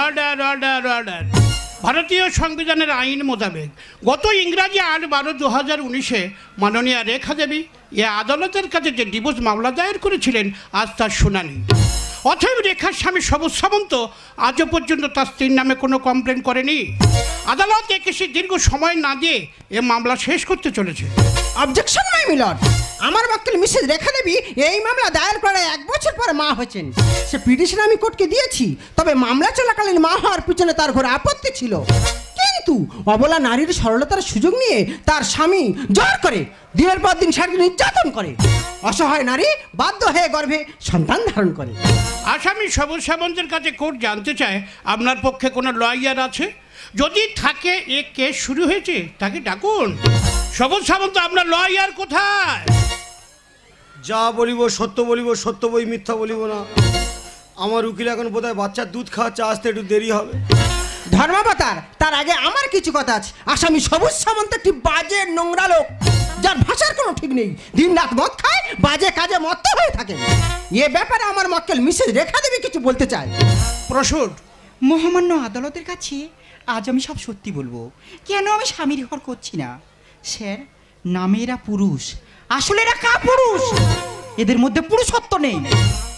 Order order order. ভারতীয় সংবিধানের আইন মোতাবেক গত ইংরাজি 8/12/2019 মাননীয় রেখা দেবী এ আদালতের কাছে যে ডিভোর্স মামলা দায়ের করেছিলেন আজ তার শুনানি। অতএব রেখার স্বামী সবুজ সামন্ত আজও পর্যন্ত তার স্ত্রীর নামে কোনো কমপ্লেন করেনি। আদালত এ কেসে দীর্ঘ সময় না দিয়ে এ মামলা শেষ করতে চলেছে। অবজেকশন মাই মিলর্ড, আমার বক্তব্য মিসেস রেখা দেবী এই মামলা দায়ের করার 1 বছর পরে মা হয়েছেন। সে পিটিশন আমি কোর্টকে দিয়েছি, তবে মামলা চলাকালীন মা হওয়ার পিছনে তার ঘরে আপত্তি ছিল। কিন্তু অবলা নারীর সরলতার সুযোগ নিয়ে তার স্বামী জোর করে দিনের পর দিন শারীরিক নির্যাতন করে। অসহায় নারী বাধ্য হয়ে গর্ভে সন্তান ধারণ করে। আসামি সবুজ সামন্তের কাছে কোর্ট জানতে চায় আপনার পক্ষে কোনো লয়ার আছে? যদি থাকে এ কেস শুরু হয়েছে তাকে ডাকুন। সবুজ সামন্ত, আপনার লয়ার কোথায়? যা বলিব সত্য বলিব, সত্য বই মিথ্যা বলিব না। আমার উকিল এখন বোধহয় বাচ্চার দুধ খাওয়াচ্ছে, আসতে একটু দেরি হবে। ধর্মাবতার, তার আগে আমার কিছু কথা আছে। আসামি সবুজ সামন্ত একটি বাজে নোংরা লোক, যার ভাষার কোনো ঠিক নেই। দিন রাত মদ খায়, বাজে কাজে মত্ত হয়ে থাকে। এ ব্যাপারে আমার মক্কেল মিসেস রেখা দেবী কিছু বলতে চায়। প্রসূত মহামান্য আদালতের কাছে আজ আমি সব সত্যি বলবো। কেন আমি স্বামীর ঘর করছি না? স্যার, নামে এরা পুরুষ, আসলে এরা কাপুরুষ। এদের মধ্যে পুরুষত্ব নেই।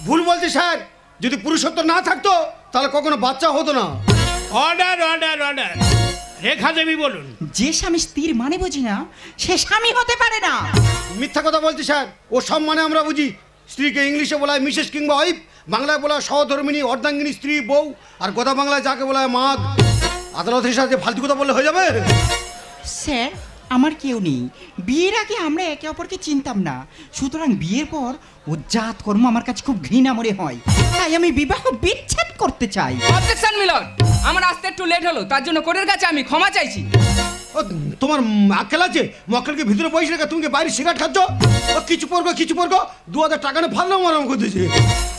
ভুল বলছি স্যার, যদি পুরুষত্ব না থাকতো তাহলে কখনো বাচ্চা হতো না। Order order order. Rekha Devi বলুন। যে স্বামী স্ত্রীর মানে বুঝি না, সে স্বামী হতে পারে না। মিথ্যা কথা বলছি স্যার, ও সব মানে আমরা বুঝি। স্ত্রীকে ইংলিশে বলা হয় মিসেস কিংবা ওয়াইফ, বাংলায় বলা হয় সহধর্মিণী, অর্ধাঙ্গিনী, স্ত্রী, বউ, আর গোদা বাংলায় যাকে বলা হয় মাগ। আদালতের সাথে ফালতু কথা বললে হয়ে যাবে? স্যার, আমার কেউ নেই। বিয়ের আগে আমরা একে অপরকে চিনতাম না, সুতরাং বিয়ের পর ও জাত কর্ম আমার কাছে খুব ঘৃণা মনে হয়। তাই আমি বিবাহ বিচ্ছেদ করতে চাই। অবজেকশন মিলর্ড, আমার আসতে একটু লেট হলো, তার জন্য কোর্টের কাছে আমি ক্ষমা চাইছি। ও তোমার আক্কেল আছে? মক্কেলকে ভিতরে পয়সা রেখে তুমি বাইরে সিগারেট খাচ্ছ? ও কিছু পড়বো 2000 টাকা নিয়ে ভালো মারাম করতেছে।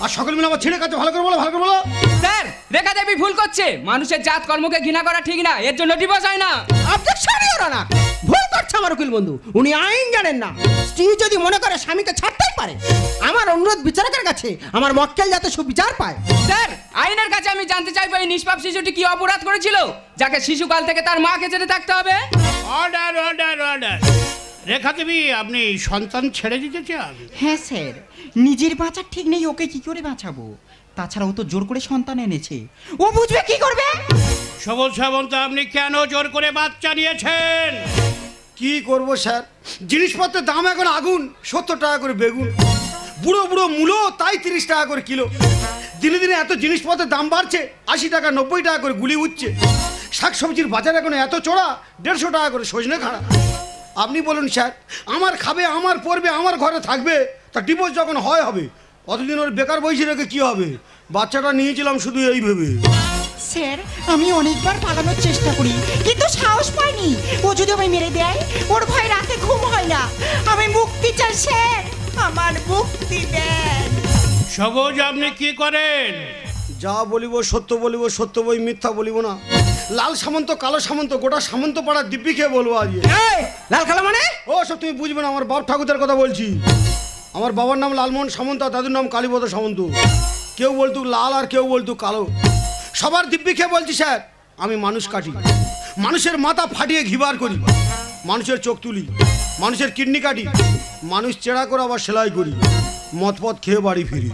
আর সকল মিলে আমার ছেড়ে কাছে ভালো করে বলো, ভালো করে বলো। স্যার, রেখা দেবী ভুল করছে। মানুষের জাত কর্মকে ঘৃণা করা ঠিক না, এর জন্য ডিভোর্স হয় না। অবজেকশন ইওর অনার, ভুল করছে আমার উকিল বন্ধু। উনি আইন জানেন না। স্ত্রী যদি মনে করে স্বামীকে ছাড়তেই পারে, আমার অনুরোধ বিচারকের কাছে আমার মক্কেল যাতে সুবিচার পায়। স্যার, আইনের কাছে আমি জানতে চাইবো এই নিষ্পাপ শিশুটি কি অপরাধ করেছিল যাকে শিশুকাল থেকে তার মাকে ছেড়ে থাকতে হবে? Order order order. Rekha Devi, আপনি সন্তান ছেড়ে দিতে চান? হ্যাঁ স্যার, নিজের বাঁচার ঠিক নেই, ওকে কি করে বাঁচাবো? তাছাড়া ও তো জোর করে সন্তান এনেছে, ও বুঝবে কি করবে? সবুজ সামন্ত, আপনি কেন জোর করে বাচ্চা নিয়েছেন? কি করবো স্যার, জিনিসপত্রের দাম এখন আগুন। 70 টাকা করে বেগুন, বুড়ো বুড়ো মূলো তাই 30 টাকা করে কিলো। দিনে দিনে এত জিনিসপত্রের দাম বাড়ছে, 80 টাকা 90 টাকা করে গুলি উঠছে। শাকসবজির বাজার এখন এত চড়া, 150 টাকা করে সজনে খাড়া। আপনি বলুন স্যার, আমার খাবে, আমার পড়বে, আমার ঘরে থাকবে, তা ডিভোর্স যখন হয় হবে। অতদিন ওর বেকার বসে রেখে কি হবে? বাচ্চাটা নিয়েছিলাম শুধু এই ভেবে। স্যার, আমি অনেকবার পালানোর চেষ্টা করি, কিন্তু সাহস পাইনি। ও যদি আমায় মেরে দেয়, ওর ভয় রাতে ঘুম হয় না। আমি মুক্তি চাই স্যার, আমার মুক্তি দেন। সবুজ, আপনি কি করেন? যা বলিব সত্য বলিব, সত্য বই মিথ্যা বলিব না। লাল সামন্ত, কালো সামন্ত, গোটা সামন্ত পাড়ার দিব্যি খেয়ে বলবো আজ। লাল কালো মানে? ও সব তুমি বুঝবে না, আমার বাপ ঠাকুরদের কথা বলছি। আমার বাবার নাম লালমোহন সামন্ত, দাদুর নাম কালীপদ সামন্ত। কেউ বলতো লাল আর কেউ বলতো কালো। সবার দিব্যি খেয়ে বলছি স্যার, আমি মানুষ কাটি, মানুষের মাথা ফাটিয়ে ঘিবার করি, মানুষের চোখ তুলি, মানুষের কিডনি কাটি, মানুষ চেড়া করে আবার সেলাই করি, মদপথ খেয়ে বাড়ি ফিরি।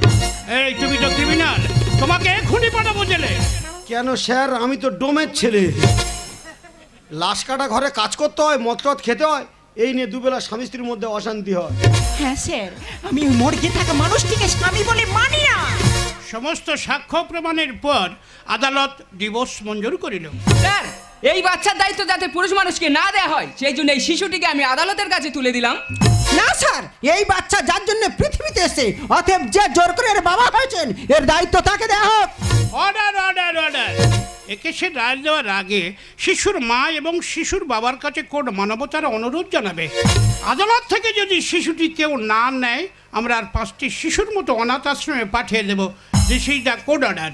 এই, তুমি তো ক্রিমিনাল, তোমাকে এক্ষুনি পাঠাবো জেলে। কেন স্যার, আমি তো ডোমের ছেলে। লাশ কাটা ঘরে কাজ করতে হয়, মদ খেতে হয়, এই নিয়ে দুবেলা স্বামী স্ত্রীর মধ্যে অশান্তি হয়। হ্যাঁ স্যার, আমি ওই মর্গে থাকা মানুষটিকে স্বামী বলে মানি না। সমস্ত সাক্ষ্য প্রমাণের পর আদালত ডিভোর্স মঞ্জুর করিল। স্যার, এই বাচ্চার দায়িত্ব যাতে পুরুষ মানুষকে না দেয়া হয়, সেই জন্য এই শিশুটিকে আমি আদালতের কাছে তুলে দিলাম। না স্যার, এই বাচ্চা যার জন্য পৃথিবীতে এসেছে, অতএব যে জোর করে এর বাবা হয়েছেন, এর দায়িত্ব তাকে দেওয়া হোক। Order order order. একেসে রায় দেওয়ার আগে শিশুর মা এবং শিশুর বাবার কাছে কোর্ট মানবতার অনুরোধ জানাবে। আদালত থেকে যদি শিশুটি কেউ না নেয়, আমরা আর 5টি শিশুর মতো অনাথ আশ্রমে পাঠিয়ে দেব। This is the court order.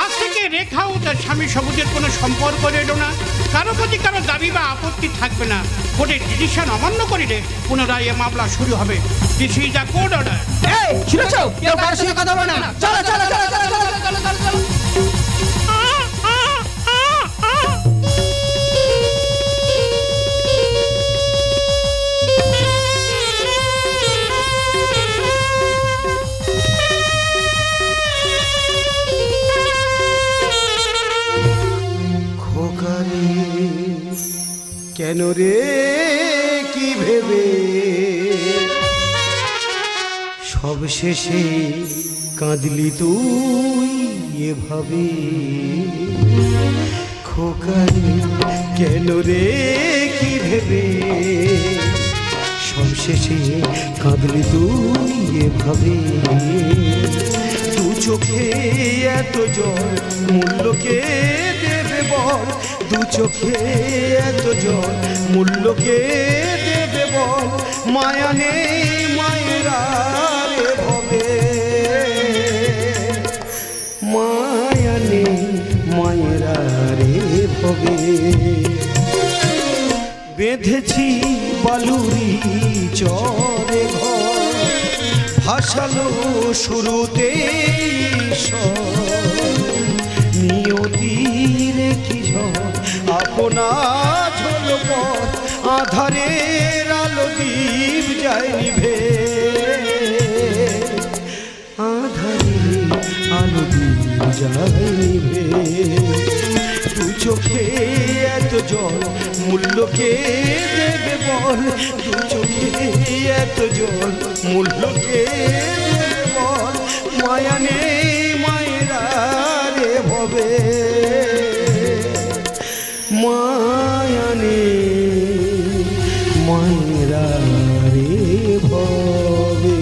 আজ থেকে রেখা ও তার স্বামী সবুজের কোনো সম্পর্ক রইল না। কারো প্রতি কারো দাবি বা আপত্তি থাকবে না। কোর্টের ডিসিশন অমান্য করিলে পুনরায় এ মামলা শুরু হবে। This is the court order. এই শুনেছো, কেউ কারোর সঙ্গে কথা বলে না। চলো চলো চলো চলো চলো চলো চলো। কেন রে কি ভেবে সব শেষে কাঁদলি তুই এভাবে খোকারি কেন রে কি ভেবে সব শেষে কাঁদলি তুই এভাবে দু চোখে এত জল মূল্যকে দেবে বল দু চোখে এত জল মূল্যকে দেবে বল মায়া নেই মায়েরা রে ভবে মায়া নেই মায়েরা রে ভবে বেঁধেছি বালুরি চরে ঘর ভাসালো শুরুতে নিয়তির কি ঝড় আপনা ঝলপথ আধারের আলো দ্বীপ যায় নিভে আধারের আলো দ্বীপ যায় নিভে দু চোখে এত জল মূল্যকে দেবে বল দু চোখে এত জল মূল্যকে দেবে বল মায়া নেই মায়েরা রে ভবে মায়া নেই মায়েরা রে ভবে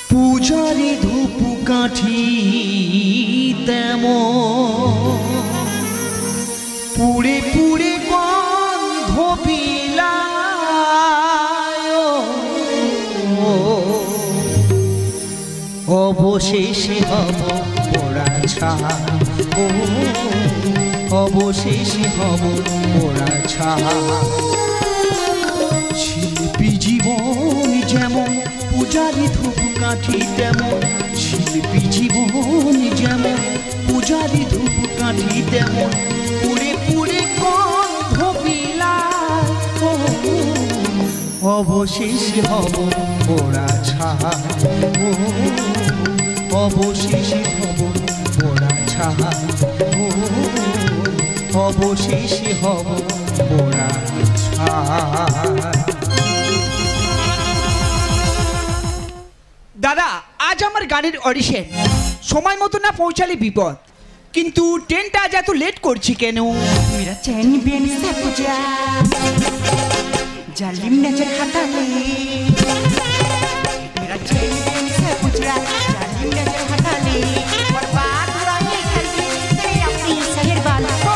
পূজারি ধূপ কাঠি তেমন পুড়ে পুড়ে গন্ধ বিলায় অবশেষে হব পোড়া ছাই ও অবশেষে হব পোড়া ছাই শিল্পী জীবন যেমন পূজারি ধূপ কাঠি তেমন শিল্পী জীবন যেমন পূজারি ধূপ কাঠি তেমন পুড়ে পুড়ে গন্ধ বিলায় অবশেষে হব পোড়া ছাই অবশেষে হব পোড়া ছাই অবশেষে হব পোড়া ছাই। দাদা আজ আমার গানের অডিশন সময় মতো না পৌঁছালে বিপদ কিন্তু ট্রেনটা আজ এত লেট করছি কেন মেরা चैन बेन से पूजा जालिम नजर हटाले मेरा चैन बेन से पूजा जालिम नजर हटाले बर्बाद हुए गली तेरे अपनी शहर वाला ओ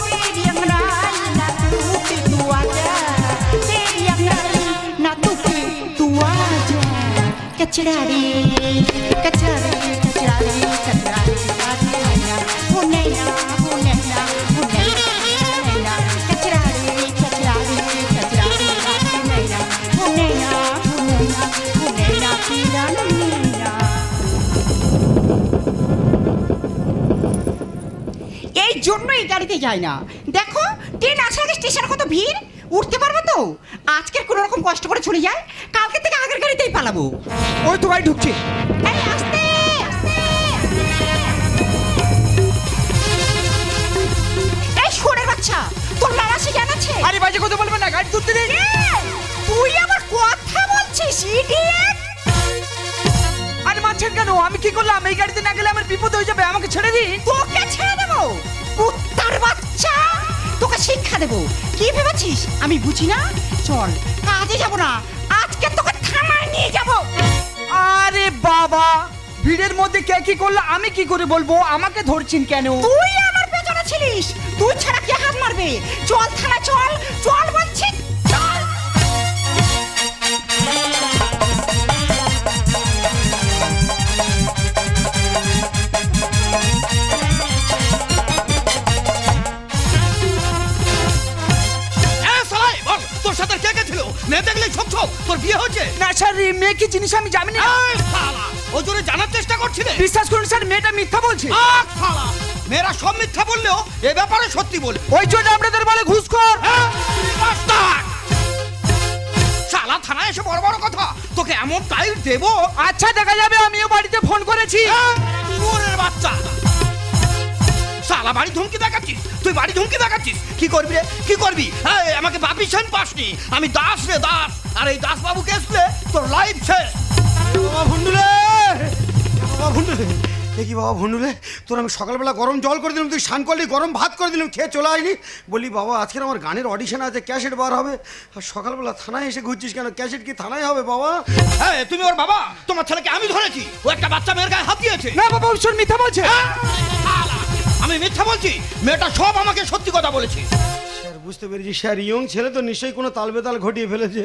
तेरी अंगनाई ना टूटे तू आजा तेरी अंगनाई ना टूटे तू आजा कचरा रे कचरा रे कचरा रे कचरा रे आजा हो नैना हो नैना हो नैना कचरा रे कचरा रे कचरा रे नैना हो नैना हो नैना हो नैना पीला नैना এই জন্যই গাড়িতে যায় না দেখো ট্রেন আসার আগে স্টেশনে কত ভিড় উঠতে পারবো তো আজকে কোনো রকম কষ্ট করে চলে যায় কালকে থেকে আগের গাড়িতেই পালাবো ওই তো গাড়ি ঢুকছে এই আস্তে এই শোনের বাচ্চা তোর নানা সে জানাচ্ছে আরে বাজে কথা বলবে না গাড়ি তুলতে দে তুই আমার কথা বলছিস ইডিয়েট আরে মানছেন কেন আমি কি করলাম এই গাড়িতে না গেলে আমার বিপদ হয়ে যাবে আমাকে ছেড়ে দিন তোকে ছেড়ে দেবো কুত্তার বাচ্চা তোকে শিক্ষা দেবো কি ভেবেছিস আমি বুঝি না চল কাজে যাব না আজকে তোকে থানায় নিয়ে যাব আরে বাবা ভিড়ের মধ্যে কে কি করলো আমি কি করে বলবো আমাকে ধরছেন কেন তুই আমার পেছনে ছিলিস তুই ছাড়া কে হাত মারবে চল থানা চল চল বলছি চল তোর সাথে স্যার মেয়ে কি জিনিস আমি জানি না। ও জোরে জানার চেষ্টা করছিলে? বিশ্বাস করুন স্যার মেয়েটা মিথ্যা বলছে। মেয়েরা সব মিথ্যা বললেও এ ব্যাপারে সত্যি বলে। ওই জন্য আপনাদের বলে ঘুষখোর। শালা থানায় এসে বড় বড় কথা, তোকে এমন টাইট দেবো। আচ্ছা দেখা যাবে, আমিও বাড়িতে ফোন করেছি। চোরের বাচ্চা, শালা বাড়ি ধমকি দেখাচ্ছিস, তুই বাড়ি ধমকি দেখাচ্ছিস। কি করবি রে, কি করবি? আমাকে বাপিশন পাসনি, আমি দাস রে দাস। আর এই দাস বাবুকে আসলে তোর লাইফ শেষ। বাবা ভন্ডুলে, বাবা ভন্ডুলে, দেখি বাবা ভন্ডুলে, তোর আমি সকালবেলা গরম জল করে দিলাম, তুই স্নান করলি, গরম ভাত করে দিলাম, খেয়ে চলে আসলি। বলি বাবা আজকে আমার গানের অডিশন আছে, ক্যাসেট বার হবে। আর সকালবেলা থানায় এসে ঘুরছিস কেন? ক্যাসেট কি থানায় হবে বাবা? হ্যাঁ তুমি ওর বাবা, তোমার ছেলেকে আমি ধরেছি, ও একটা বাচ্চা মেয়ের গায়ে হাত দিয়েছে। না বাবা ওসব মিথ্যা বলছে। আমি মিথ্যা বলছি? মেয়েটা সব আমাকে সত্যি কথা বলেছে। স্যার বুঝতে পেরেছি স্যার, ইয়ং ছেলে তো নিশ্চয়ই কোনো তালবেতাল ঘটিয়ে ফেলেছে,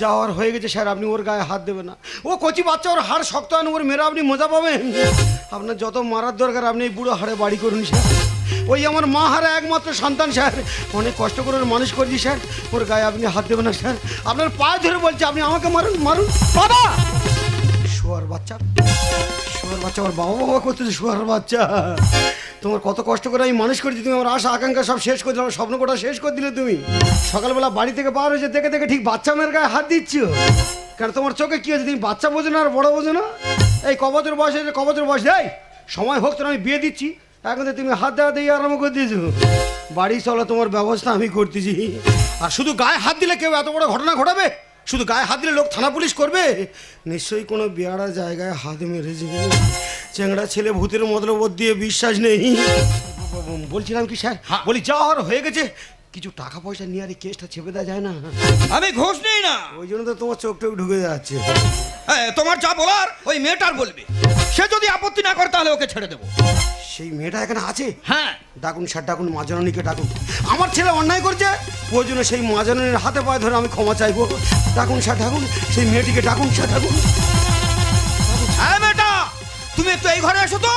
যাওয়ার হয়ে গেছে স্যার। আপনি ওর গায়ে হাত দেবেন না, ও কচি বাচ্চা, ওর হাড় শক্ত হয় না, ওর মেরে আপনি মজা পাবেন। আপনার যত মারার দরকার আপনি এই বুড়ো হাড়ে বাড়ি করুন স্যার। ওই আমার মা হারা একমাত্র সন্তান স্যার, অনেক কষ্ট করে ওর মানুষ করছি স্যার, ওর গায়ে আপনি হাত দেবেন না স্যার। আপনার পায়ে ধরে বলছে, আপনি আমাকে মারুন, মারুন। বাবা শুয়ার বাচ্চা, শুয়ার বাচ্চা, ওর বাবা বাবা করতেছে, শুয়ার বাচ্চা। তোমার কত কষ্ট করে আমি মানুষ করেছি, তুমি আমার আশা আকাঙ্ক্ষা সব শেষ করে দিলে, আমার স্বপ্ন কোটা শেষ করে দিলে তুমি। সকালবেলা বাড়ি থেকে বার হয়েছে দেখে দেখে ঠিক বাচ্চা মেয়ের গায়ে হাত দিচ্ছ কেন? তোমার চোখে কি হয়েছে? তুমি বাচ্চা বোঝো না আর বড় বোঝো না? এই কবছর বয়স হয়েছে, কবছর বয়স দেয় সময় হোক, তোর আমি বিয়ে দিচ্ছি, এখন তুমি হাত দেওয়া দিয়ে আরম্ভ করে দিয়েছো। বাড়ি চলো, তোমার ব্যবস্থা আমি করতেছি। আর শুধু গায়ে হাত দিলে কেউ এত বড় ঘটনা ঘটাবে? শুধু গায়ে হাত দিলে লোক থানা পুলিশ করবে? নিশ্চয়ই কোনো বেয়ারা জায়গায় হাত মেরেছে। চেংড়া ছেলে ভূতের মতলব ওর দিয়ে বিশ্বাস নেই। বলছিলাম কি স্যার, বলি যাওয়ার হয়ে গেছে, কিছু টাকা পয়সা নিয়ে আর এই কেসটা ছেপে দেওয়া যায় না? আমি ঘুষ নেই না, ওই জন্য তো তোমার চোখ টোক ঢুকে যাচ্ছে। তোমার যা বলার ওই মেয়েটার বলবে, সে যদি আপত্তি না করে তাহলে ওকে ছেড়ে দেবো। সেই মেয়েটা এখানে আছে? হ্যাঁ ডাকুন স্যার, ডাকুন, মা জননীকে ডাকুন। আমার ছেলে অন্যায় করছে, ওই জন্য সেই মা জননীর হাতে পায়ে ধরে আমি ক্ষমা চাইবো। ডাকুন স্যার, ডাকুন, সেই মেয়েটিকে ডাকুন স্যার, ডাকুন। হ্যাঁ মেয়েটা, তুমি একটু এই ঘরে এসো তো।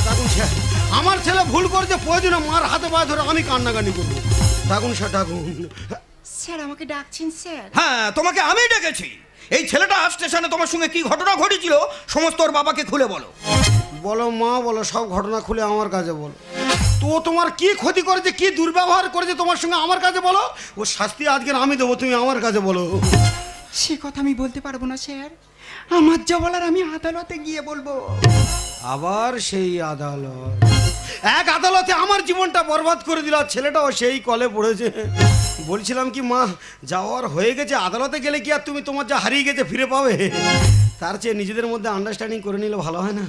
ডাকুন স্যার, আমার ছেলে ভুল করেছে, প্রয়োজনে মার হাতে পায়ে ধরে আমি কান্নাকানি করবো। ডাকুন স্যার, ডাকুন। স্যার আমাকে ডাকছেন স্যার? হ্যাঁ তোমাকে আমি ডেকেছি। এই ছেলেটা স্টেশনে তোমার সঙ্গে কি ঘটনা ঘটেছিল সমস্ত ওর বাবাকে খুলে বলো। বলো মা, বলো, সব ঘটনা খুলে আমার কাছে বলো। তো তোমার কি ক্ষতি করেছে, কি দুর্ব্যবহার করেছে তোমার সঙ্গে, আমার কাছে বলো। ও শাস্তি আজকের আমি দেবো, তুমি আমার কাছে বলো। সে কথা আমি বলতে পারবো না স্যার, আমার যা বলার আমি আদালতে গিয়ে বলবো। আবার সেই আদালত, এক আদালতে আমার জীবনটা বরবাদ করে দিল, আর ছেলেটাও সেই কলে পড়েছে। বলছিলাম কি মা, যাওয়ার হয়ে গেছে, আদালতে গেলে কি আর তুমি তোমার যা হারিয়ে গেছে ফিরে পাবে? তার চেয়ে নিজেদের মধ্যে আন্ডারস্ট্যান্ডিং করে নিলে ভালো হয় না?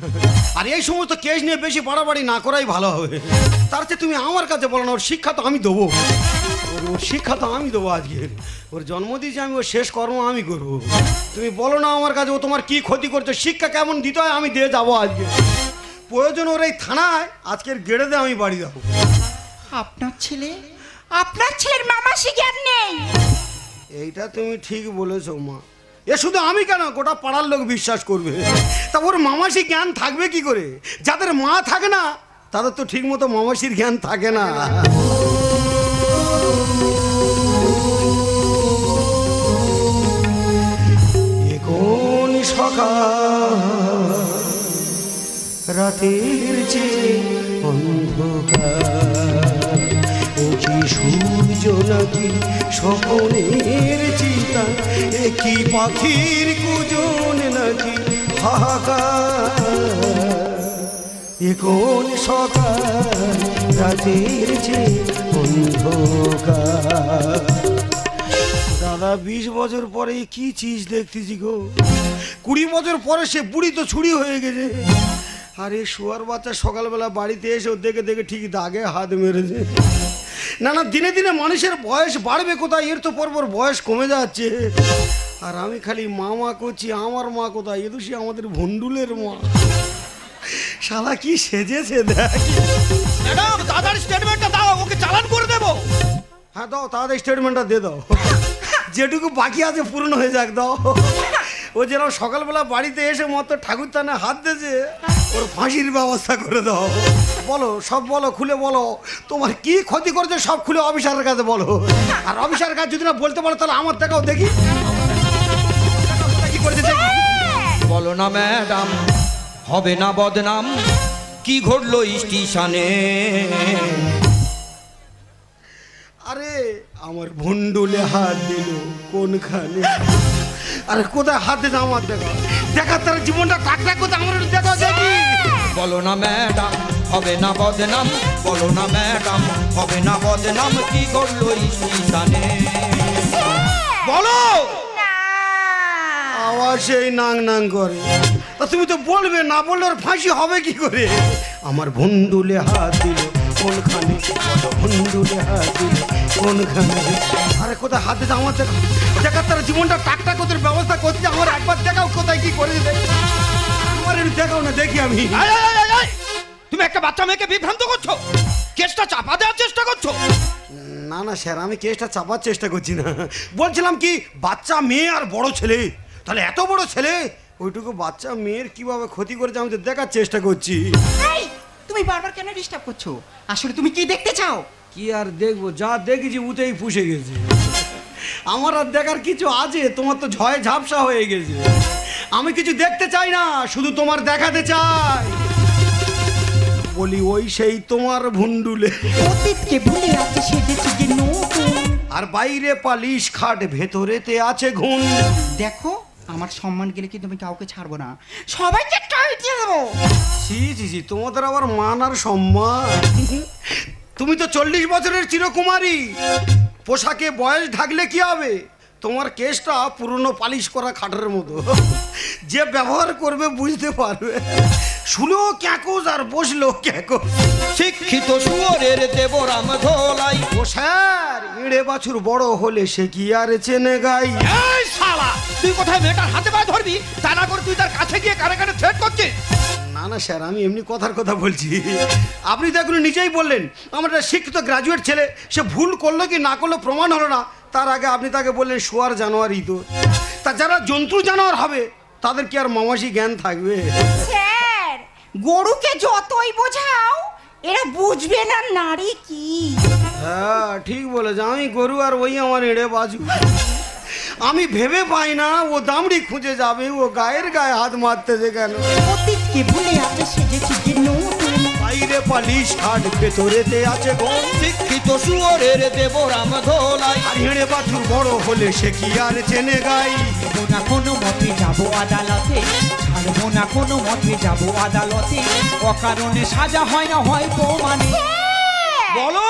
আর এই সমস্ত কেস নিয়ে বেশি বাড়াবাড়ি না করাই ভালো হবে। তার চেয়ে তুমি আমার কাছে বলো না, ওর শিক্ষা তো আমি দেবো, ওর শিক্ষা তো আমি দেবো। আজকে ওর জন্ম দিয়েছি আমি, ওর শেষ কর্ম আমি করবো। তুমি বলো না আমার কাছে, ও তোমার কি ক্ষতি করছে, শিক্ষা কেমন দিতে হয় আমি দিয়ে যাবো আজকে। প্রয়োজন ওর এই থানায় আজকের গেড়ে দিয়ে আমি বাড়ি যাবো। আপনার ছেলে, আপনার ছেলের মামাসি জ্ঞান নেই? এইটা তুমি ঠিক বলেছো মা, এ শুধু আমি কেন, গোটা পাড়ার লোক বিশ্বাস করবে। তা ওর মামাসি জ্ঞান থাকবে কি করে? যাদের মা থাকে না তাদের তো ঠিক মতো মামাসির জ্ঞান থাকে না। কোন সকাল রাতের চেয়ে অন্ধকার, ও কি সূর্য নাকি স্বপ্নের চিতা, একই পাখির কুজন নাকি হাহাকার। এ কোন সকাল রাতের চেয়ে অন্ধকার। দাদা 20 বছর পরে কি চিজ দেখতেছি গো, 20 বছর পরে সে বুড়ি তো ছুরি হয়ে গেছে। আরে শুয়ার বাচ্চা সকালবেলা বাড়িতে এসে দেখে দেখে ঠিক দাগে হাত মেরেছে। না না, দিনে দিনে মানুষের বয়স বাড়বে কোথায়, এর তো পরপর বয়স কমে যাচ্ছে। আর আমি খালি মা মা করছি, আমার মা কোথায়, এ তো সে আমাদের ভন্ডুলের মা। শালা কি সেজেছে দেখ। ম্যাডাম দাদার স্টেটমেন্টটা দাও, ওকে চালান করে দেবো। হ্যাঁ দাও, তাড়াতাড়ি স্টেটমেন্টটা দিয়ে দাও, যেটুকু বাকি আছে পূরণ হয়ে যাক, দাও। ও যেন সকালবেলা বাড়িতে এসে মতো ঠাকুর তানে হাত দিয়েছে, ওর ফাঁসির ব্যবস্থা করে দাও। বলো, সব বলো, খুলে বলো, তোমার কি ক্ষতি করেছে সব খুলে অফিসারের কাছে বলো। আর অফিসারের কাছে যদি না বলতে পারো তাহলে আমার টাকাও দেখি। করেছে দেখি। বলো না ম্যাডাম, হবে না বদনাম, কি ঘটলো স্টেশনে? আরে আমার ভন্ডুলে হাত দিল কোনখানে? আরে কোথায় হাত দিতে আমার দেখা দেখা তার জীবনটা টাকটাক করতে আমার একটু দেখা দেখি। বলো না ম্যাডাম, হবে না বদনাম, বলো না ম্যাডাম, হবে না বদনাম, কি ঘটলো স্টেশনে? বলো। আওয়াজ সেই নাং নাং করে। তা তুমি তো বলবে, না বললে ওর ফাঁসি হবে কি করে? আমার ভন্ডুলে হাত দিল কোনখানে? ভন্ডুলে হাত দিল কোনখানে? আরে কোথায় হাত দিতে আমার দেখা দেখা তার জীবনটা টাকটাক করতে ব্যবস্থা করছে। আমার একবার দেখাও কোথায় কি করে দেয়। আমার একটু দেখাও না দেখি আমি। তুমি একটা বাচ্চা মেয়েকে বিভ্রান্ত করছো, কেসটা চাপা দেওয়ার চেষ্টা করছো। না না স্যার, আমি কেসটা চাপার চেষ্টা করছি না। বলছিলাম কি, বাচ্চা মেয়ে আর বড় ছেলে, তাহলে এত বড় ছেলে ওইটুকু বাচ্চা মেয়ের কিভাবে ক্ষতি করেছে আমি তো দেখার চেষ্টা করছি। এই, তুমি বারবার কেন ডিস্টার্ব করছো? আসলে তুমি কি দেখতে চাও? কি আর দেখবো, যা দেখেছি উঠেই পুষে গেছে। আমার আর দেখার কিছু আছে? তোমার তো ঝয়ে ঝাপসা হয়ে গেছে। আমি কিছু দেখতে চাই না, শুধু তোমার দেখাতে চাই। বলি ওই সেই তোমার ভুন্ডুলে, অতীতকে ভুলে আছে সেজেছে যে নতুন। আর বাইরে পালিশ খাট, ভেতরেতে আছে ঘুম। দেখো, আমার সম্মান গেলে কিন্তু আমি কাউকে ছাড়বো না, সবাইকে টাইট দিয়ে দেবো। ছি ছি ছি, তোমাদের আবার মান আর সম্মান। তুমি তো 40 বছরের চিরকুমারী, পোশাকে বয়স ঢাকলে কি হবে? তোমার কেসটা পুরনো পালিশ করা খাটের মতো, যে ব্যবহার করবে বুঝতে পারবে। শুলো ক্যাকোজ আর বসলো ক্যাকোজ। শিক্ষিত শুয়োরের দেবরাম ধোলাই। ও স্যার, ইঁড়ে বাছুর বড় হলে সে কি আর চেনে গাই? এই শালা, তুই কোথায় মেয়েটার হাতে পায়ে ধরবি, তা না করে তুই তার কাছে গিয়ে কানে কানে থ্রেট করছিস। না না স্যার, আমি এমনি কথার কথা বলছি। আপনি তো এখন নিজেই বললেন আমার একটা শিক্ষিত গ্রাজুয়েট ছেলে, সে ভুল করলো কি না করলো প্রমাণ হলো না, তার আগে আপনি তাকে বললেন শোয়ার জানোয়ারই তো। তা যারা জন্তু জানোয়ার হবে তাদের কি আর মামাসি জ্ঞান থাকবে? স্যার, গরুকে যতই বোঝাও এরা বুঝবে না নারী কি। হ্যাঁ ঠিক বলেছে, আমি গরু আর ওই আমার এড়ে বাজু। আমি ভেবে পাই না ও দামড়ি খুঁজে যাবে, ও গায়ের গায়ে হাত মারতেছে কেন? অতীতকে ভুলে আছে সেজেছে যে নতুন। বাইরে পালিশ খাট, ভেতরেতে আছে ঘুম। শিক্ষিত শুয়োরের দেবরাম ধোলাই। আর হেঁড়ে বাছুর বড় হলে সে কি আর চেনে গাই? ছাড়বো না কোনো মতে যাবো আদালতে, ছাড়বো না কোনো মতে যাবো আদালতে, অকারণে সাজা হয় না হয় প্রমাণে। বলো।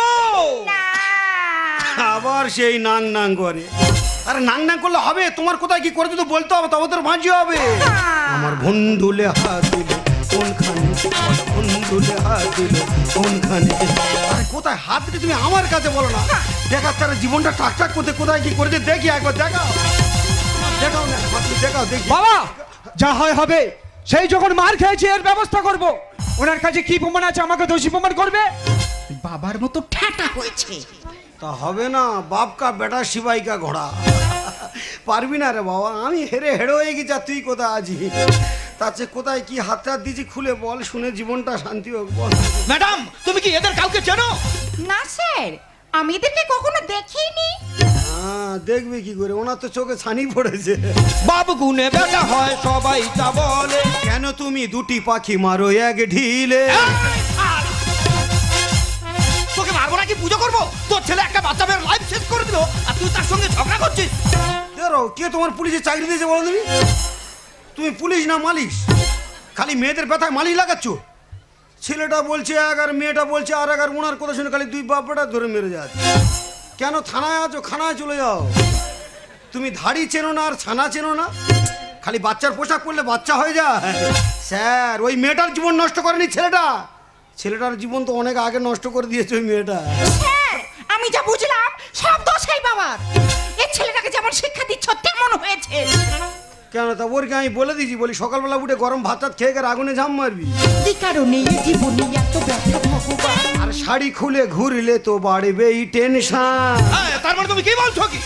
আবার সেই নাং নাং করে। আরে নাং নাং করলে হবে? তোমার কোথায় কি করেছে তো বলতে হবে, তবে তোর ভাঁজি হবে। আমার ভন্ডুলে হাত দিল কোনখানে? ভন্ডুলে হাত দিল কোনখানে? আরে কোথায় হাত দিলে তুমি আমার কাছে বলো না? দেখার তার জীবনটা টাকটাক করতে কোথায় কি করেছে দেখি, একবার দেখাও। দেখাও না, দেখাও দেখি। বাবা, যা হয় হবে, সেই যখন মার খেয়েছে এর ব্যবস্থা করব। ওনার কাছে কি প্রমাণ আছে আমাকে দোষী প্রমাণ করবে? বাবার মতো ঠ্যাটা হয়েছে। তা হবে না, বাপ কা বেটা সিপাই কা ঘোড়া। পারবি না রে বাবা, আমি হেরে হেড়ে হয়ে গেছি, আর তুই কোথায় আছিস? তার চেয়ে কোথায় কি হাত টাত দিয়েছি খুলে বল, শুনে জীবনটা শান্তি হোক বল। ম্যাডাম, তুমি কি এদের কাউকে চেনো? না স্যার, আমি এদেরকে কখনো দেখিনি। হ্যাঁ দেখবি কি করে, ওনার তো চোখে ছানি পড়েছে। বাবু গুনে বেটা হয় সবাই তা বলে। কেন তুমি দুটি পাখি মারো এক ঢিলে? তোকে মারবো নাকি পুজো করবো? তোর ছেলে একটা বাচ্চা মেয়ের লাইফ শেষ করে দিল, আর তুই তার সঙ্গে ঝগড়া করছিস। কে তোমার পুলিশে চাকরি দিয়েছে বলো তুমি? তুমি পুলিশ না মালিশ? খালি মেয়েদের ব্যথায় মালিশ লাগাচ্ছ। ছেলেটা বলছে এক আর মেয়েটা বলছে আর এক, আর ওনার কথা শুনে খালি দুই বাপটা ধরে মেরে যাচ্ছে। কেন থানায় আছো? খানায় চলে যাও। তুমি ধাড়ি চেনো না আর ছানা চেনো না, খালি বাচ্চার পোশাক পরলে বাচ্চা হয়ে যায়। স্যার, ওই মেয়েটার জীবন নষ্ট করেনি ছেলেটা, ছেলেটার জীবন তো অনেক আগে নষ্ট করে দিয়েছে ওই মেয়েটা। স্যার, আমি যা বুঝলাম সব দোষ এই বাবার। এই ছেলেটাকে যেমন শিক্ষা দিচ্ছ তেমন হয়েছে। কেন তা ওরকে আমি বলে দিয়েছি, বলি সকালবেলা উঠে গরম ভাত টাত খেয়ে গেলে আগুনে ঝাম মারবি। কি কারণে এই জীবনে এত ব্যথা ভগবান? আর শাড়ি খুলে ঘুরলে তো বাড়বেই টেনশন। তার মানে তুমি কি বলছো কি?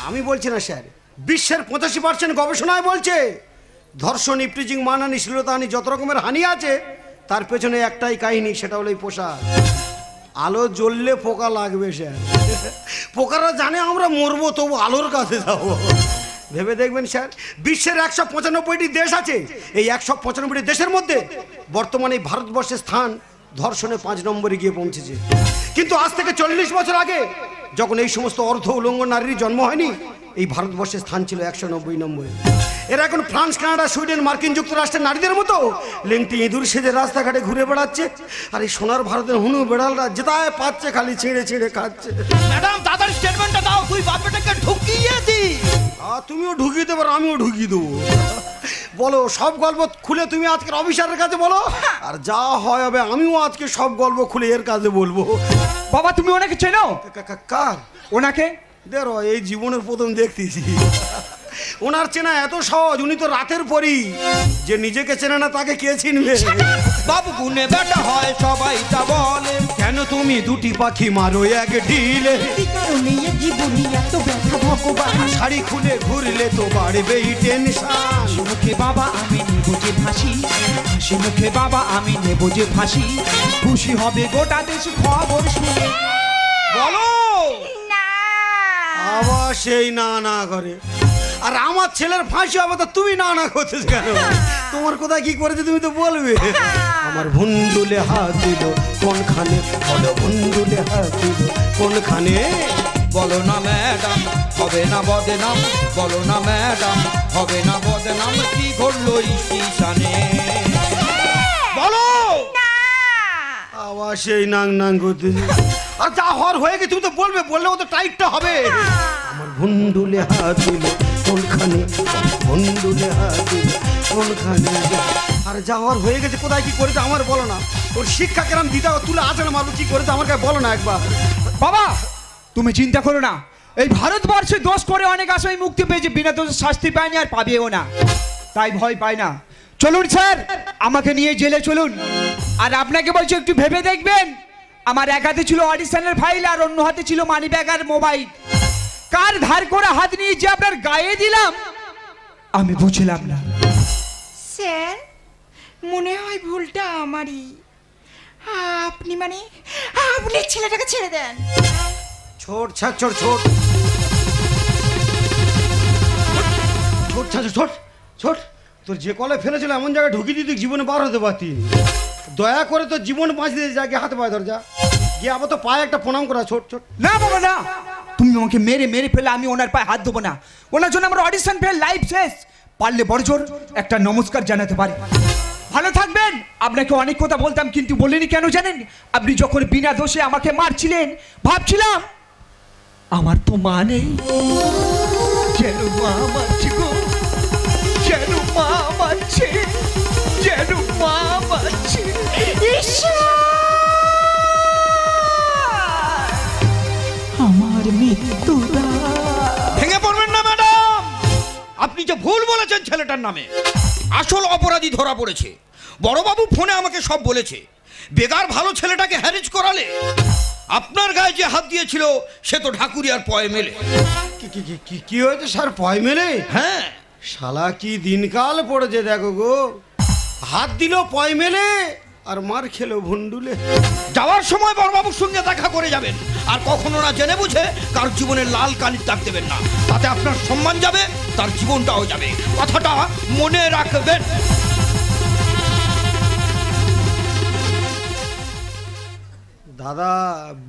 আমি বলছি না স্যার, বিশ্বের 85% গবেষণায় বলছে ধর্ষণ, ইপটিজিং, মানহানি, শ্লীলতাহানি, যত রকমের হানি আছে তার পেছনে একটাই কাহিনী, সেটা হলো এই পোশাক। আলো জ্বললে পোকা লাগবে স্যার। পোকারা জানে আমরা মরবো, তবু আলোর কাছে যাবো। ভেবে দেখবেন স্যার, বিশ্বের 195টি দেশ আছে। এই 195টি দেশের মধ্যে বর্তমানে এই ভারতবর্ষের স্থান ধর্ষণে 5 নম্বরে গিয়ে পৌঁছেছে। কিন্তু আজ থেকে 40 বছর আগে যখন এই সমস্ত অর্ধ উলঙ্গ নারীর জন্ম হয়নি, এই ভারতবর্ষের স্থান ছিল 190 নম্বরে। এরা এখন ফ্রান্স, কানাডা, সুইডেন, মার্কিন যুক্তরাষ্ট্রের নারীদের মতো লেংটি ইঁদুর সেজে রাস্তাঘাটে ঘুরে বেড়াচ্ছে। আর এই সোনার ভারতের হুনু বেড়ালরা যেটায় পাচ্ছে খালি ছিঁড়ে ছিঁড়ে খাচ্ছে। ম্যাডাম দাদার স্টেটমেন্টটা দাও, তুই বাপটাকে ঢুকিয়ে দি। তুমিও ঢুকিয়ে দেবো, আমিও ঢুকিয়ে দেবো। বলো, সব গল্প খুলে তুমি আজকের অফিসারের কাছে বলো, আর যা হয় হবে আমিও আজকে সব গল্প খুলে এর কাছে বলবো। বাবা তুমি ওনাকে চেনো? কার? ওনাকে দেখো, এই জীবনের প্রথম দেখতেছি। ওনার চেনা এত সহজ, উনি তো রাতের পরই। যে নিজেকে চেনে না তাকে কে চিনবে? বাবু গুনে বেটা হয় সবাই তা বলে, কেন তুমি দুটি পাখি মারো এক ঢিলে? কারণে জীবনে এত ব্যথা ভগবান। শাড়ি খুলে ঘুরলে তো বাড়বেই টেনশন। মুখে বাবা আমি নেব যে ফাঁসি, হাসি মুখে বাবা আমি নেব যে ফাঁসি, খুশি হবে গোটা দেশ খবর শুনে। বলো, না আবার সেই না না করে। আর আমার ছেলের ফাঁসি হবে তো তুমি না না করতেছ কেন? তোমার কোথায় কি করেছে তুমি তো বলবে। আমার ভুন্ডুলে হাত দিল কোনখানে? বলো, ভুন্ডুলে হাত দিল কোনখানে? বলো না ম্যাডাম হবে না বদনাম, বলো না ম্যাডাম হবে না বদনাম, কি করলো স্টেশনে? বলো। আবার সেই নাং নাং করতেছে। আর যা হওয়ার হয়ে গেছে তুমি তো বলবে, বললে ও তো টাইটটা হবে। আমার ভুন্ডুলে হাত দিল কোনখানে? ভুন্ডুলে হাত দিল কোনখানে? আর যা হওয়ার হয়ে গেছে, কোথায় কি করেছে আমার বলো না। ওর শিক্ষা কেরাম দিদা তুলে আছে না, মারবো কি করেছে আমার কাছে বলো না একবার। বাবা তুমি চিন্তা করো না, এই ভারতবর্ষে দোষ করে অনেক আসামি মুক্তি পেয়েছে, বিনা দোষে শাস্তি পায়নি আর পাবেও না, তাই ভয় পায় না। চলুন স্যার, আমাকে নিয়ে জেলে চলুন। আর আপনাকে বলছি একটু ভেবে দেখবেন, আমার এক হাতে ছিল অডিশনের ফাইল আর অন্য হাতে ছিল মানি ব্যাগ আর মোবাইল। কার ধার করে হাত নিয়ে যে আপনার গায়ে দিলাম আমি বুঝলাম না। স্যার, মনে হয় ভুলটা আমারই। আপনি আপনি ছেলেটাকে ছেড়ে দেন। ছোট ছাড়, ছোট ছোট ছোট ছাড়, ছোট ছোট। তোর যে কলে ফেলেছিল এমন জায়গায় ঢুকিয়ে দিতে জীবনে বার হতে পারতি। দয়া করে তোর জীবন বাঁচিয়ে দিয়ে যাকে হাতে পায়ে ধর, যা গিয়ে আবার তো পায়ে একটা প্রণাম করা। ছোট ছোট। না বাবা না, তুমি আমাকে মেরে মেরে ফেলে আমি ওনার পায়ে হাত দেবো না। ওনার জন্য আমার অডিশন ফেল, লাইফ শেষ। পারলে বড় জোর একটা নমস্কার জানাতে পারি। ভালো থাকবেন। আপনাকে অনেক কথা বলতাম কিন্তু বলিনি, কেন জানেন? আপনি যখন বিনা দোষে আমাকে মারছিলেন ভাবছিলাম আমার তো মা নেই, যেন মা মারছে গো, যেন মা মারছে, যেন মা মারছে। আমার মৃত্যু ভেঙে পড়বেন না ম্যাডাম, আপনি যে ভুল বলেছেন ছেলেটার নামে। আসল অপরাধী ধরা পড়েছে। বড়বাবু ফোনে আমাকে সব বলেছে। বেগার ভালো ছেলেটাকে হ্যারেজ করালে আপনার গায়ে যে হাত দিয়েছিল সে তো ঢাকুরিয়ার পয় মেলে। কি হয়েছে স্যার? পয় মেলে? হ্যাঁ। শালা কি দিনকাল পড়েছে দেখো গো। হাত দিল পয় মেলে আর মার খেলো ভুন্ডুলে। যাওয়ার সময় বড়বাবুর সঙ্গে দেখা করে যাবেন, আর কখনো না জেনে বুঝে কার জীবনের লাল কালির দাগ দেবেন না। তাতে আপনার সম্মান যাবে, তার জীবনটাও যাবে। কথাটা মনে রাখবেন। দাদা,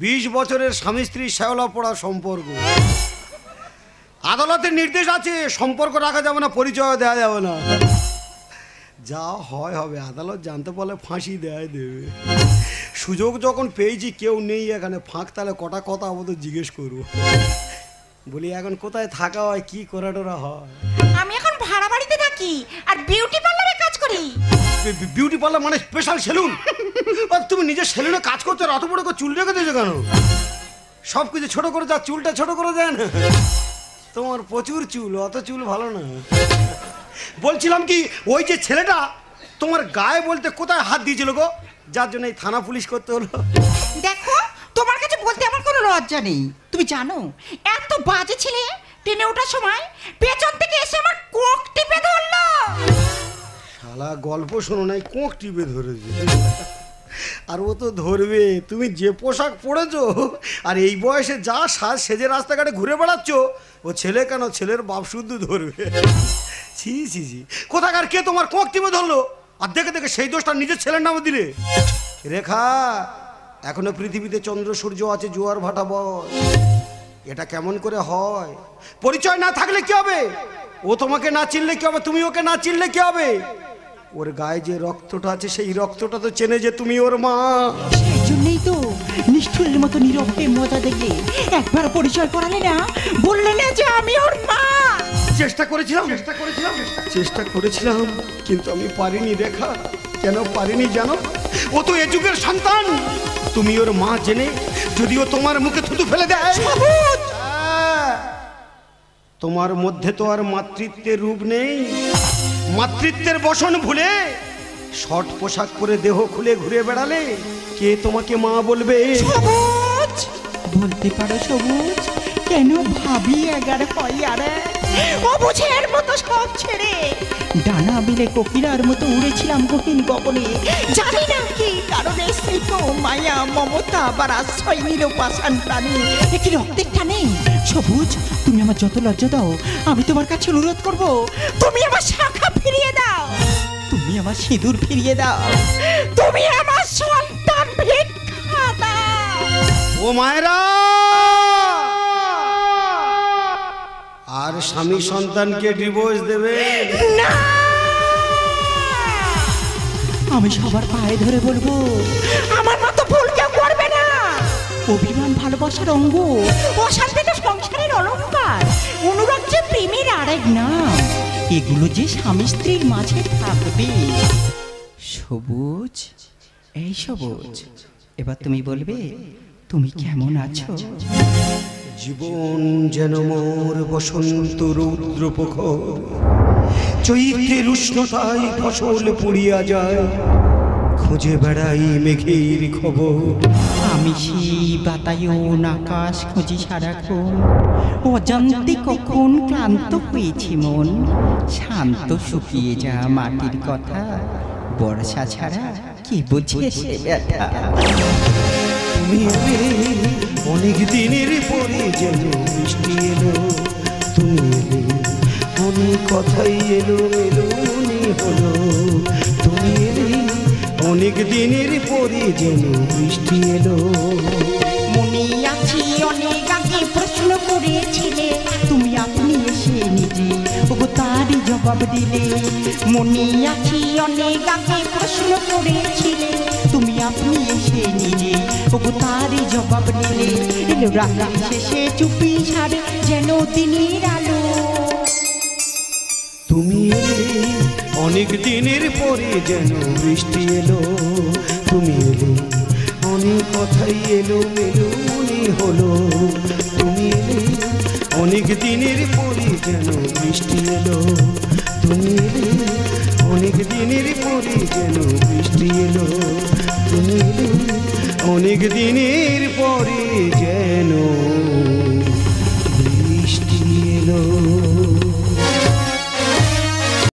20 বছরের স্বামী স্ত্রী শ্যাওলা পড়া সম্পর্ক। আদালতের নির্দেশ আছে সম্পর্ক রাখা যাবে না, পরিচয় দেওয়া যাবে না। যা হয় হবে, আদালত জানতে পারলে ফাঁসি দেয় দেবে। সুযোগ যখন পেয়েছি, কেউ নেই এখানে, ফাঁক তাহলে কটা কথা আমাদের জিজ্ঞেস করবো। বলি এখন কোথায় থাকা হয়, কি করা টোরা হয়? আমি এখন ভাড়া বাড়িতে থাকি আর বিউটি পার্লারে কাজ করি। বিউটি পার্লার মানে স্পেশাল সেলুন? তুমি নিজের সেলুনে কাজ করছো, অত বড় করে চুল রেখে দিয়েছো কেন? সব কিছু ছোট করে যা, চুলটা ছোট করে দেন। তোমার প্রচুর চুল, অত চুল ভালো না। বলছিলাম কি, ওই যে ছেলেটা তোমার গায়ে বলতে কোথায় হাত দিয়েছিল গো, যার জন্য এই থানা পুলিশ করতে হলো? দেখো, তোমার কাছে বলতে আমার কোনো লজ্জা নেই। তুমি জানো, এত বাজে ছেলে ট্রেনে ওঠার সময় পেছন থেকে এসে আমার কোক টিপে ধরলো। শালা গল্প শোনো নাই, কোঁক টিপে ধরেছে। আর ও তো ধরবে। তুমি যে পোশাক পরেছো আর এই বয়সে যা সাজ সেজে রাস্তাঘাটে ঘুরে বেড়াচ্ছ, ও ছেলে কেন ছেলের বাপ শুদ্ধ ধরবে। ছি ছি ছি, কোথাকার কে তোমার কোঁক টিপে ধরলো আর দেখে দেখে সেই দোষটা নিজের ছেলের নামে দিলে? রেখা, এখনো পৃথিবীতে চন্দ্র সূর্য আছে, জোয়ার ভাটা বয়। এটা কেমন করে হয়? পরিচয় না থাকলে কি হবে? ও তোমাকে না চিনলে কি হবে? তুমি ওকে না চিনলে কি হবে? ওর গায়ে যে রক্তটা আছে সেই রক্তটা তো চেনে যে তুমি ওর মা। সেই জন্যই তো নিষ্ঠুরের মতো নীরবে মজা দেখে একবার পরিচয় করালে না, বললে না যে আমি ওর মা। চেষ্টা করেছিলাম কিন্তু আমি পারিনি রেখা। কেন পারিনি জানো? ও তো এ যুগের সন্তান। তুমি ওর মা জেনে যদিও তোমার মুখে থুতু ফেলে দেয়, তোমার মধ্যে তো আর মাতৃত্বের রূপ নেই। মাতৃত্বের বসন ভুলে শর্ট পোশাক পরে দেহ খুলে ঘুরে বেড়ালে কে তোমাকে মা বলবে? সবুজ, বলতে পারো সবুজ, কেন ভাবি 11 হয় আর অবুঝের মতো সব ছেড়ে ডানা বিলে কোকিলার মতো উড়েছিলাম গহীন গগনে। জানি না কি কারণে স্নেহ, মায়া, মমতা বা আশ্রয় নিল পাষাণ প্রাণী। একটি রক্তের টানে। সবুজ, তুমি আমার যত লজ্জা দাও, আমি তোমার কাছে অনুরোধ করব, তুমি আমার শাখা ফিরিয়ে দাও, তুমি আমার সিঁদুর ফিরিয়ে দাও, তুমি আমার সন্তান ভিক্ষা দাও। ও মায়েরা, আর স্বামী সন্তানকে ডিভোর্স দেবে না, আমি সবার পায়ে ধরে বলবো, আমার মতো ভুল কেউ করবে না। অভিমান ভালোবাসার অঙ্গ, অশান্তি তো সংসারের অলংকার, অনুরাগ যে প্রেমের আরেক নাম। এগুলো যে স্বামী স্ত্রীর মাঝে থাকবে। সবুজ, এই সবুজ, এবার তুমি বলবে তুমি কেমন আছো? জীবন যেন মোর বসন্ত রৌদ্র প্রখর, চৈত্রের উষ্ণতায় ফসল পুড়িয়া যায়, খুঁজে বেড়াই মেঘের খবর। আমি সেই বাতায়ন আকাশ খুঁজি সারাক্ষণ, অজান্তে কখন ক্লান্ত হয়েছি মন। শান্ত শুকিয়ে যা মাটির কথা, বর্ষা ছাড়া কি বুঝে সে ব্যথা। তুমি এলে অনেক দিনের পরে যেন বৃষ্টি এলো, তুমি এলে অনেক কথাই এলো এলো মনে হলো। তুমি এলে অনেক দিনের পরে যেন বৃষ্টি এলো। মনে আছে অনেক আগে প্রশ্ন করেছিলে, তুমি আপনি এসে নিজে ওগো তারই জবাব দিলে। মনে আছে অনেক আগে প্রশ্ন করেছিলে, তুমি আপনি এসে নিজে ওগো তারই জবাব দিলে। এলো রাত শেষে চুপি ছাড়ে যেন দিনের আলো। তুমি এলে অনেক দিনের পরে যেন বৃষ্টি এলো, তুমি এলে অনেক কথাই এলো এলো মনে হলো। তুমি এলে অনেক দিনের পরে যেন বৃষ্টি এলো, তুমি এলে অনেক দিনের পরে যেন বৃষ্টি এলো, তুমি এলে অনেক দিনের পরে যেন বৃষ্টি এলো।